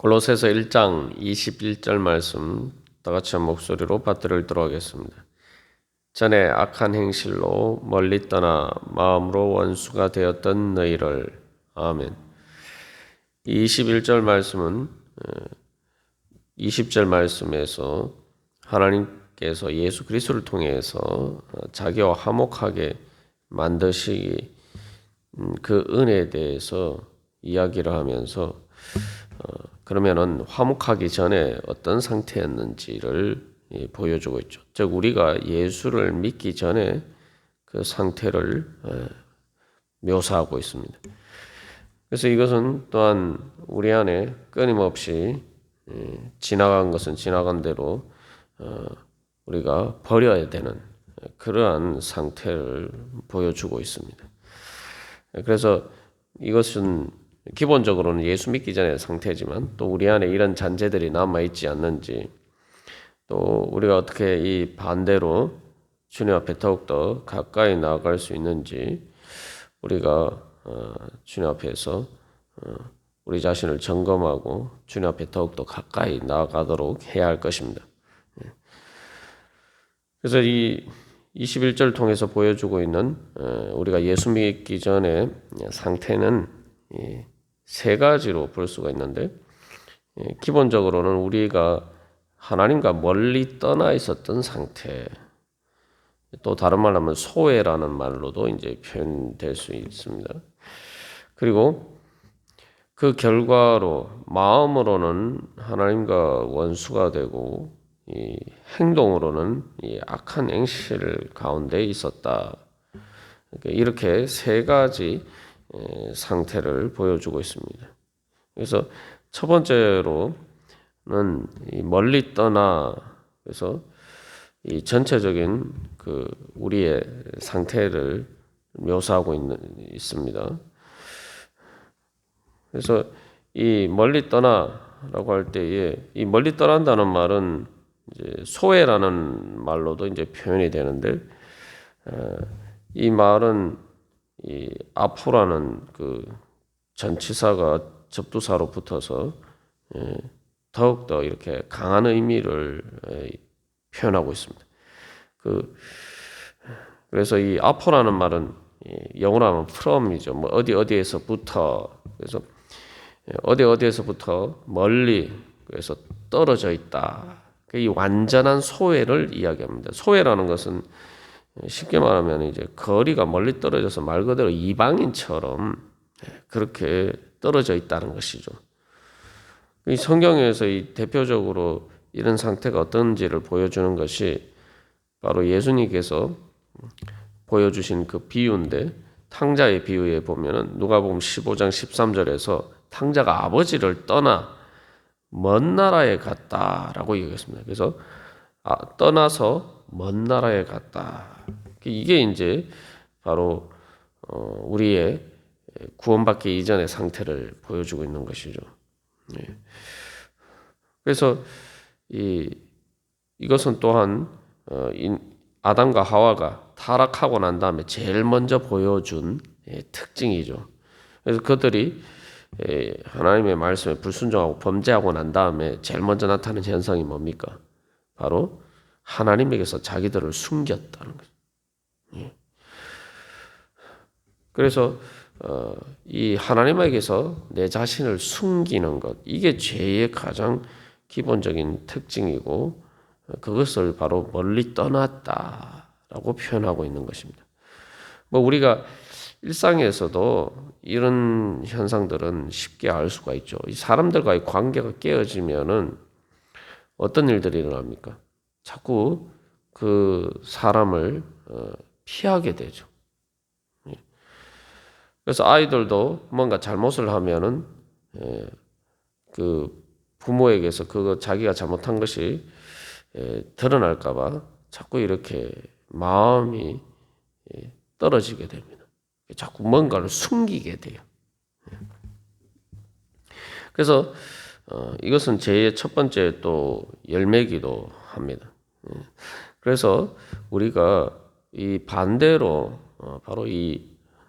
골로새서 1장 21절 말씀 다 같이 한 목소리로 받들어 읽도록 하겠습니다. 전에 악한 행실로 멀리 떠나 마음으로 원수가 되었던 너희를. 아멘. 이 21절 말씀은 20절 말씀에서 하나님께서 예수 그리스도를 통해서 자기와 화목하게 만드시기 그 은혜에 대해서 이야기를 하면서 그러면은 화목하기 전에 어떤 상태였는지를 보여주고 있죠. 즉 우리가 예수를 믿기 전에 그 상태를 묘사하고 있습니다. 그래서 이것은 또한 우리 안에 끊임없이 지나간 것은 지나간 대로 우리가 버려야 되는 그러한 상태를 보여주고 있습니다. 그래서 이것은 기본적으로는 예수 믿기 전의 상태지만 또 우리 안에 이런 잔재들이 남아있지 않는지, 또 우리가 어떻게 이 반대로 주님 앞에 더욱더 가까이 나아갈 수 있는지 우리가 주님 앞에서 우리 자신을 점검하고 주님 앞에 더욱더 가까이 나아가도록 해야 할 것입니다. 그래서 이 21절 통해서 보여주고 있는 우리가 예수 믿기 전의 상태는 세 가지로 볼 수가 있는데, 기본적으로는 우리가 하나님과 멀리 떠나 있었던 상태, 또 다른 말로 하면 소외라는 말로도 이제 표현될 수 있습니다. 그리고 그 결과로 마음으로는 하나님과 원수가 되고 이 행동으로는 이 악한 행실 가운데 있었다. 이렇게 세 가지 상태를 보여주고 있습니다. 그래서 첫 번째로는 이 멀리 떠나, 그래서 이 전체적인 그 우리의 상태를 묘사하고 있습니다. 그래서 이 멀리 떠나라고 할 때에 이 멀리 떠난다는 말은 이제 소외라는 말로도 이제 표현이 되는데, 이 말은 이 아포라는 그 전치사가 접두사로 붙어서 더욱더 이렇게 강한 의미를 표현하고 있습니다. 그래서 이 아포라는 말은 영어로 하면 from이죠. 뭐 어디에서부터, 그래서 어디에서부터 멀리, 그래서 떨어져 있다. 이 완전한 소외를 이야기합니다. 소외라는 것은 쉽게 말하면 이제 거리가 멀리 떨어져서 말 그대로 이방인처럼 그렇게 떨어져 있다는 것이죠. 이 성경에서 이 대표적으로 이런 상태가 어떤지를 보여주는 것이 바로 예수님께서 보여주신 그 비유인데, 탕자의 비유에 보면은 누가복음 15장 13절에서 탕자가 아버지를 떠나 먼 나라에 갔다라고 얘기했습니다. 그래서 떠나서 먼 나라에 갔다. 이게 이제 바로 우리의 구원받기 이전의 상태를 보여주고 있는 것이죠. 그래서 이것은 또한 아담과 하와가 타락하고 난 다음에 제일 먼저 보여준 특징이죠. 그래서 그들이 하나님의 말씀에 불순종하고 범죄하고 난 다음에 제일 먼저 나타나는 현상이 뭡니까? 바로 하나님에게서 자기들을 숨겼다는 거죠. 그래서 이 하나님에게서 내 자신을 숨기는 것, 이게 죄의 가장 기본적인 특징이고, 그것을 바로 멀리 떠났다라고 표현하고 있는 것입니다. 뭐 우리가 일상에서도 이런 현상들은 쉽게 알 수가 있죠. 이 사람들과의 관계가 깨어지면은 어떤 일들이 일어납니까? 자꾸 그 사람을 피하게 되죠. 그래서 아이들도 뭔가 잘못을 하면은 그 부모에게서 그거 자기가 잘못한 것이 드러날까봐 자꾸 이렇게 마음이 떨어지게 됩니다. 자꾸 뭔가를 숨기게 돼요. 그래서 이것은 죄의 첫 번째 또 열매기도 합니다. 그래서 우리가 이 반대로 바로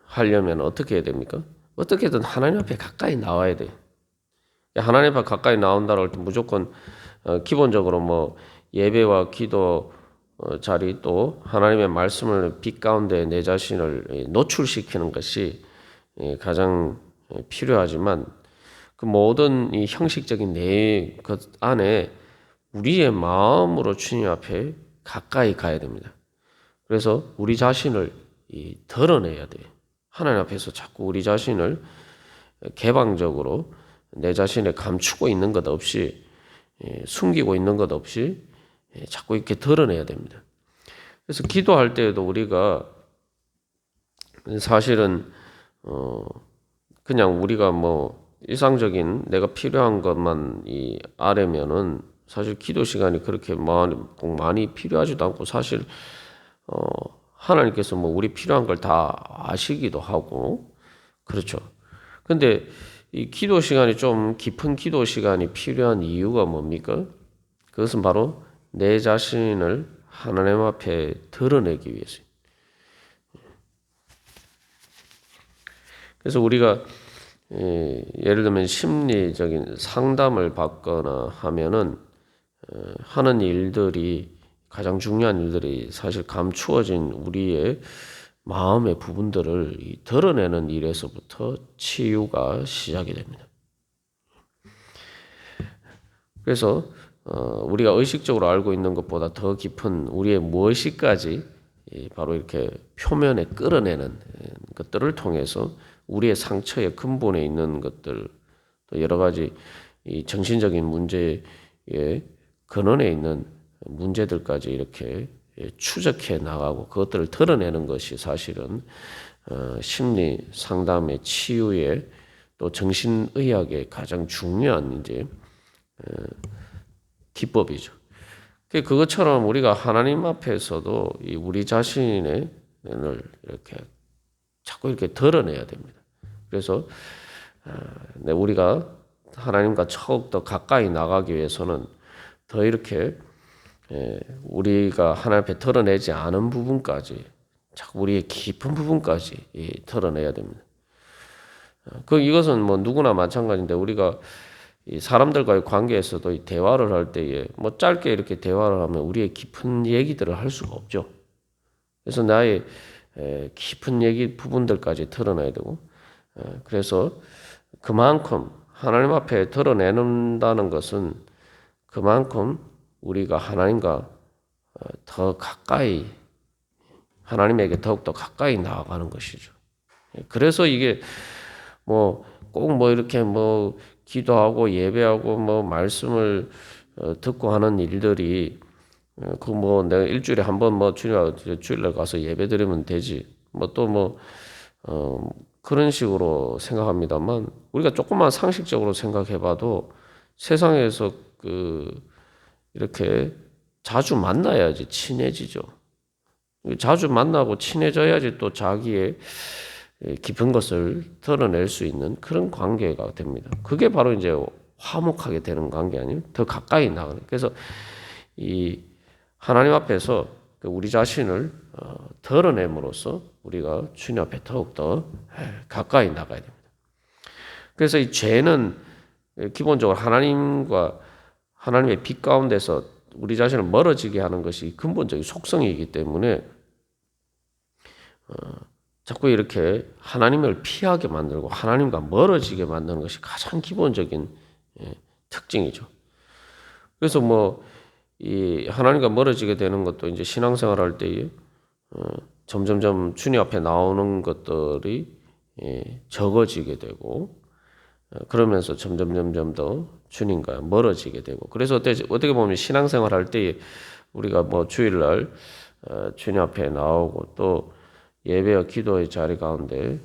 하려면 어떻게 해야 됩니까? 어떻게든 하나님 앞에 가까이 나와야 돼요. 하나님 앞에 가까이 나온다고 할 때 무조건 기본적으로 뭐 예배와 기도 자리 또 하나님의 말씀을 빛 가운데 내 자신을 노출시키는 것이 가장 필요하지만 그 모든 이 형식적인 내 것 안에 우리의 마음으로 주님 앞에 가까이 가야 됩니다. 그래서 우리 자신을 드러내야 돼요. 하나님 앞에서 자꾸 우리 자신을 개방적으로 내 자신을 감추고 있는 것 없이 숨기고 있는 것 없이 자꾸 이렇게 드러내야 됩니다. 그래서 기도할 때에도 우리가 사실은 그냥 우리가 뭐 일상적인 내가 필요한 것만 아래면은 사실 기도 시간이 그렇게 많이 필요하지도 않고 사실 하나님께서 뭐 우리 필요한 걸 다 아시기도 하고 그렇죠. 근데 이 기도 시간이 좀 깊은 기도 시간이 필요한 이유가 뭡니까? 그것은 바로 내 자신을 하나님 앞에 드러내기 위해서요. 그래서 우리가 예를 들면 심리적인 상담을 받거나 하면은 하는 일들이 가장 중요한 일들이 사실 감추어진 우리의 마음의 부분들을 드러내는 일에서부터 치유가 시작이 됩니다. 그래서 우리가 의식적으로 알고 있는 것보다 더 깊은 우리의 무의식까지 바로 이렇게 표면에 끌어내는 것들을 통해서 우리의 상처의 근본에 있는 것들 또 여러 가지 이 정신적인 문제의 근원에 있는 문제들까지 이렇게 추적해 나가고 그것들을 드러내는 것이 사실은 심리 상담의 치유의 또 정신의학의 가장 중요한 이제 기법이죠. 그것처럼 우리가 하나님 앞에서도 우리 자신을 이렇게 자꾸 이렇게 드러내야 됩니다. 그래서 우리가 하나님과 더욱더 가까이 나가기 위해서는 더 이렇게 우리가 하나님 앞에 드러내지 않은 부분까지 자꾸 우리의 깊은 부분까지 드러내야 됩니다. 이것은 뭐 누구나 마찬가지인데 우리가 이 사람들과의 관계에서도 이 대화를 할 때에 뭐 짧게 이렇게 대화를 하면 우리의 깊은 얘기들을 할 수가 없죠. 그래서 나의 깊은 얘기 부분들까지 드러내야 되고 그래서 그만큼 하나님 앞에 드러내는다는 것은 그만큼 우리가 하나님과 더 가까이 하나님에게 더욱더 가까이 나아가는 것이죠. 그래서 이게 뭐 꼭 뭐 이렇게 뭐 기도하고 예배하고 뭐 말씀을 듣고 하는 일들이 그 뭐 내가 일주일에 한 번 뭐 주일날 가서 예배 드리면 되지 뭐 또 뭐 그런 식으로 생각합니다만 우리가 조금만 상식적으로 생각해봐도 세상에서 이렇게 자주 만나야지 친해지죠. 자주 만나고 친해져야지 또 자기의 깊은 것을 드러낼 수 있는 그런 관계가 됩니다. 그게 바로 이제 화목하게 되는 관계 아니에요? 더 가까이 나가는. 그래서 이 하나님 앞에서 우리 자신을 드러냄으로써 우리가 주님 앞에 더욱더 가까이 나가야 됩니다. 그래서 이 죄는 기본적으로 하나님의 빛 가운데서 우리 자신을 멀어지게 하는 것이 근본적인 속성이기 때문에 자꾸 이렇게 하나님을 피하게 만들고 하나님과 멀어지게 만드는 것이 가장 기본적인 특징이죠. 그래서 뭐 이 하나님과 멀어지게 되는 것도 이제 신앙생활 할 때에 점점점 주님 앞에 나오는 것들이 적어지게 되고 그러면서 점점 더 주님과 멀어지게 되고 그래서 어떻게 보면 신앙생활 할 때에 우리가 뭐 주일날 주님 앞에 나오고 또 예배와 기도의 자리 가운데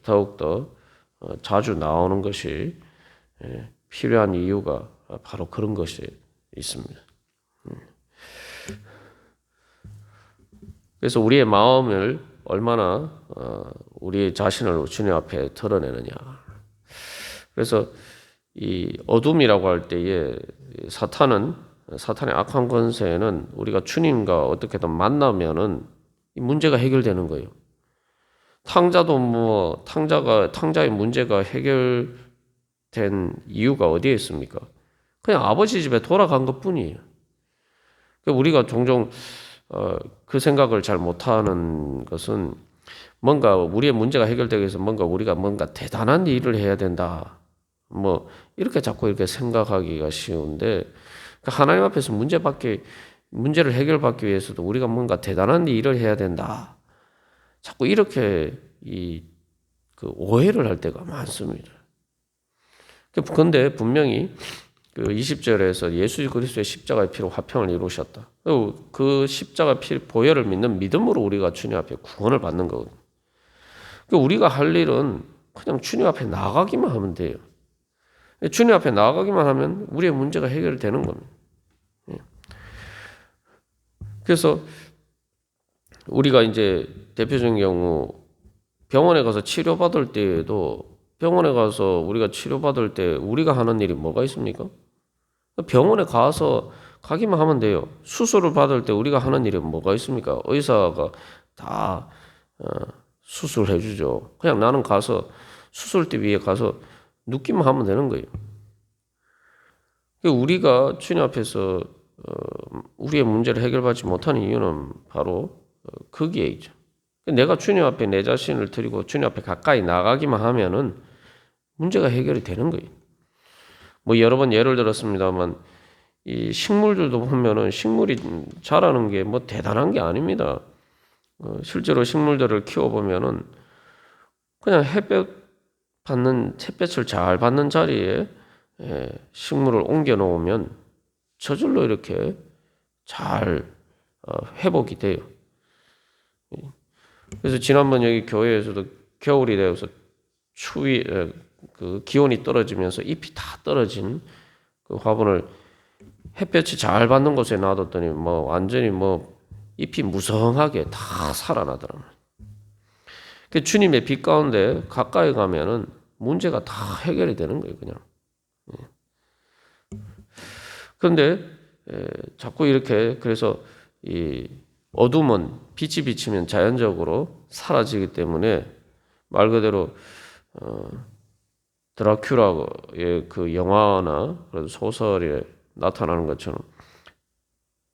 더욱더 자주 나오는 것이 필요한 이유가 바로 그런 것이 있습니다. 그래서 우리의 마음을 얼마나 우리 자신을 주님 앞에 드러내느냐. 그래서 이 어둠이라고 할 때에 사탄의 악한 권세는 우리가 주님과 어떻게든 만나면은 이 문제가 해결되는 거예요. 탕자의 문제가 해결되는 된 이유가 어디에 있습니까? 그냥 아버지 집에 돌아간 것뿐이에요. 우리가 종종 그 생각을 잘 못하는 것은 뭔가 우리의 문제가 해결되기 위해서 우리가 뭔가 대단한 일을 해야 된다. 뭐 이렇게 자꾸 이렇게 생각하기가 쉬운데 하나님 앞에서 문제를 해결받기 위해서도 우리가 뭔가 대단한 일을 해야 된다. 자꾸 이렇게 그 오해를 할 때가 많습니다. 그런데 분명히 그 20절에서 예수 그리스도의 십자가의 피로 화평을 이루셨다. 그 십자가 피 보혈을 믿는 믿음으로 우리가 주님 앞에 구원을 받는 거거든요. 우리가 할 일은 그냥 주님 앞에 나가기만 하면 돼요. 주님 앞에 나가기만 하면 우리의 문제가 해결되는 겁니다. 그래서 우리가 이제 대표적인 경우 병원에 가서 치료받을 때에도 병원에 가서 우리가 치료받을 때 우리가 하는 일이 뭐가 있습니까? 병원에 가기만 하면 돼요. 수술을 받을 때 우리가 하는 일이 뭐가 있습니까? 의사가 다 수술해 주죠. 그냥 나는 가서 수술대 위에 가서 눕기만 하면 되는 거예요. 우리가 주님 앞에서 우리의 문제를 해결받지 못하는 이유는 바로 거기에 있죠. 내가 주님 앞에 내 자신을 드리고 주님 앞에 가까이 나가기만 하면은 문제가 해결이 되는 거예요. 뭐 여러 번 예를 들었습니다만 이 식물들도 보면은 식물이 자라는 게 뭐 대단한 게 아닙니다. 실제로 식물들을 키워보면은 그냥 햇볕을 잘 받는 자리에 식물을 옮겨 놓으면 저절로 이렇게 잘 회복이 돼요. 그래서 지난번 여기 교회에서도 겨울이 되어서 그 기온이 떨어지면서 잎이 다 떨어진 그 화분을 햇볕이 잘 받는 곳에 놔뒀더니 완전히 잎이 무성하게 다 살아나더라고요. 주님의 빛 가운데 가까이 가면은 문제가 다 해결이 되는 거예요, 그냥. 그런데 자꾸 이렇게 그래서 이 어둠은 빛이 비치면 자연적으로 사라지기 때문에 말 그대로 드라큘라의 그 영화나 그런 소설에 나타나는 것처럼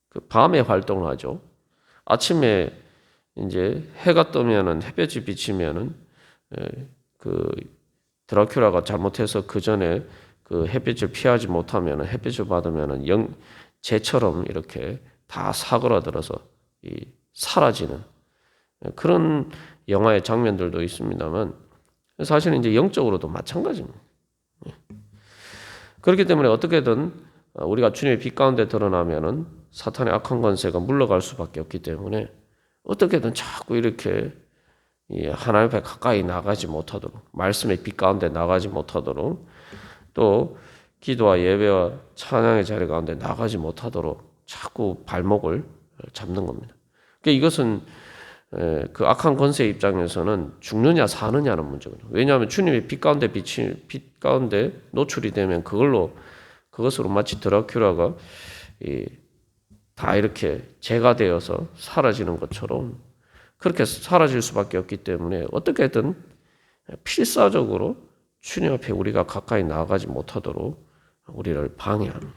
그 밤에 활동을 하죠. 아침에 이제 해가 뜨면은 햇볕이 비치면은 그 드라큘라가 잘못해서 그 전에 그 햇빛을 피하지 못하면은 햇빛을 받으면은 재처럼 이렇게 다 사그라들어서 사라지는 그런 영화의 장면들도 있습니다만 사실은 이제 영적으로도 마찬가지입니다. 그렇기 때문에 어떻게든 우리가 주님의 빛 가운데 드러나면은 사탄의 악한 권세가 물러갈 수밖에 없기 때문에 어떻게든 자꾸 이렇게 하나님 앞에 가까이 나가지 못하도록 말씀의 빛 가운데 나가지 못하도록 또 기도와 예배와 찬양의 자리 가운데 나가지 못하도록 자꾸 발목을 잡는 겁니다. 그러니까 이것은 그 악한 권세 입장에서는 죽느냐 사느냐는 문제거든요. 왜냐하면 주님의 빛 가운데 노출이 되면 그것으로 마치 드라큘라가 다 이렇게 재가 되어서 사라지는 것처럼 그렇게 사라질 수밖에 없기 때문에 어떻게든 필사적으로 주님 앞에 우리가 가까이 나아가지 못하도록 우리를 방해하는.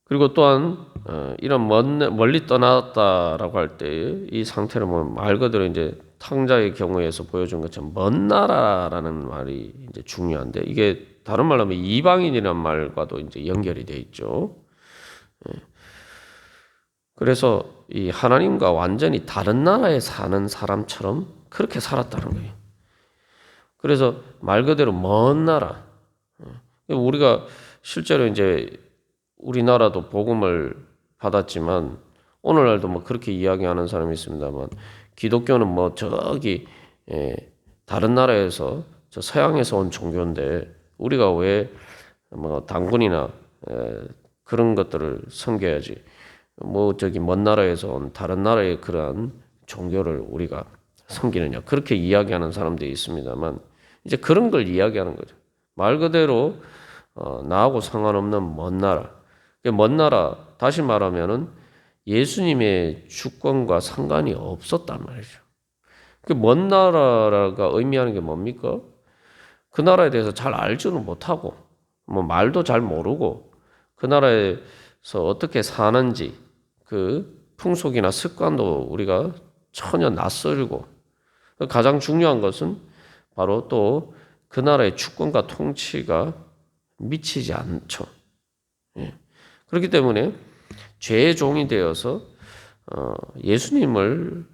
그리고 또한 이런 멀리 떠났다라고 할 때 이 상태를 보면 말 그대로 이제 탕자의 경우에서 보여준 것처럼 먼 나라라는 말이 이제 중요한데 이게 다른 말로 하면 이방인이라는 말과도 이제 연결이 돼 있죠. 그래서 이 하나님과 완전히 다른 나라에 사는 사람처럼 그렇게 살았다는 거예요. 그래서 말 그대로 먼 나라. 우리가 실제로 이제 우리나라도 복음을 받았지만 오늘날도 그렇게 이야기하는 사람이 있습니다만 기독교는 저기 다른 나라에서 저 서양에서 온 종교인데 우리가 왜 당군이나 그런 것들을 섬겨야지 저기 먼 나라에서 온 다른 나라의 그러한 종교를 우리가 섬기느냐 그렇게 이야기하는 사람들이 있습니다만 이제 그런 걸 이야기하는 거죠. 말 그대로 나하고 상관없는 먼 나라. 먼 나라 다시 말하면은 예수님의 주권과 상관이 없었단 말이죠. 그 먼 나라가 의미하는 게 뭡니까? 그 나라에 대해서 잘 알지는 못하고, 뭐 말도 잘 모르고, 그 나라에서 어떻게 사는지, 그 풍속이나 습관도 우리가 전혀 낯설고, 가장 중요한 것은 바로 또 그 나라의 주권과 통치가 미치지 않죠. 예. 그렇기 때문에 죄의 종이 되어서 예수님의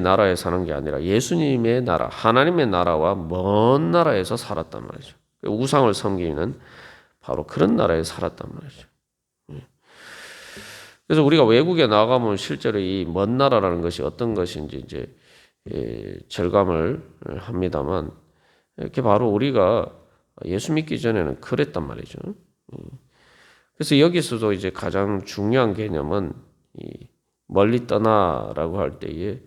나라에 사는 게 아니라 예수님의 나라, 하나님의 나라와 먼 나라에서 살았단 말이죠. 우상을 섬기는 바로 그런 나라에 살았단 말이죠. 그래서 우리가 외국에 나가면 실제로 이 먼 나라라는 것이 어떤 것인지 이제 절감을 합니다만, 이렇게 바로 우리가 예수 믿기 전에는 그랬단 말이죠. 그래서 여기서도 이제 가장 중요한 개념은 이 멀리 떠나라고 할 때에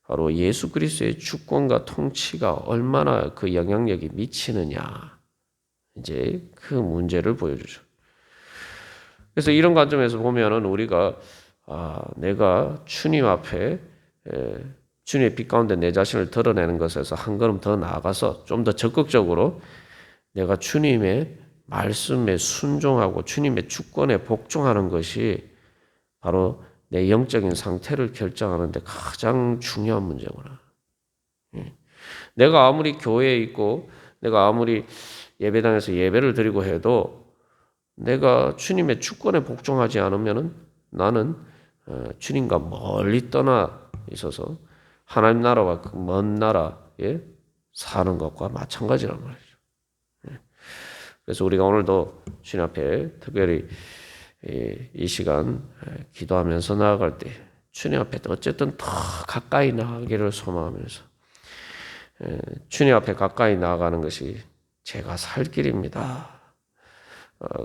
바로 예수 그리스도의 주권과 통치가 얼마나 그 영향력이 미치느냐, 이제 그 문제를 보여주죠. 그래서 이런 관점에서 보면은 우리가 내가 주님 앞에 주님의 빛 가운데 내 자신을 드러내는 것에서 한 걸음 더 나아가서 좀 더 적극적으로 내가 주님의 말씀에 순종하고 주님의 주권에 복종하는 것이 바로 내 영적인 상태를 결정하는 데 가장 중요한 문제구나. 내가 아무리 교회에 있고 내가 아무리 예배당에서 예배를 드리고 해도 내가 주님의 주권에 복종하지 않으면은 나는 주님과 멀리 떠나 있어서 하나님 나라와 그 먼 나라에 사는 것과 마찬가지란 말이죠. 그래서 우리가 오늘도 주님 앞에 특별히 이 시간 기도하면서 나아갈 때 주님 앞에 어쨌든 더 가까이 나아가기를 소망하면서 주님 앞에 가까이 나아가는 것이 제가 살 길입니다.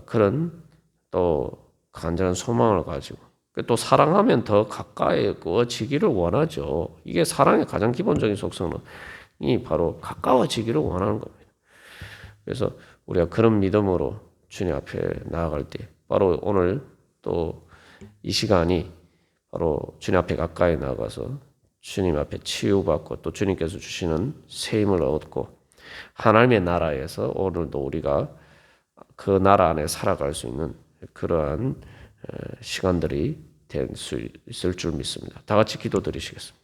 그런 또 간절한 소망을 가지고 또 사랑하면 더 가까워지기를 원하죠. 이게 사랑의 가장 기본적인 속성은 이 바로 가까워지기를 원하는 겁니다. 그래서 우리가 그런 믿음으로 주님 앞에 나아갈 때 바로 오늘 또 이 시간이 바로 주님 앞에 가까이 나가서 주님 앞에 치유받고 또 주님께서 주시는 새 힘을 얻고 하나님의 나라에서 오늘도 우리가 그 나라 안에 살아갈 수 있는 그러한 시간들이 될 수 있을 줄 믿습니다. 다 같이 기도드리시겠습니다.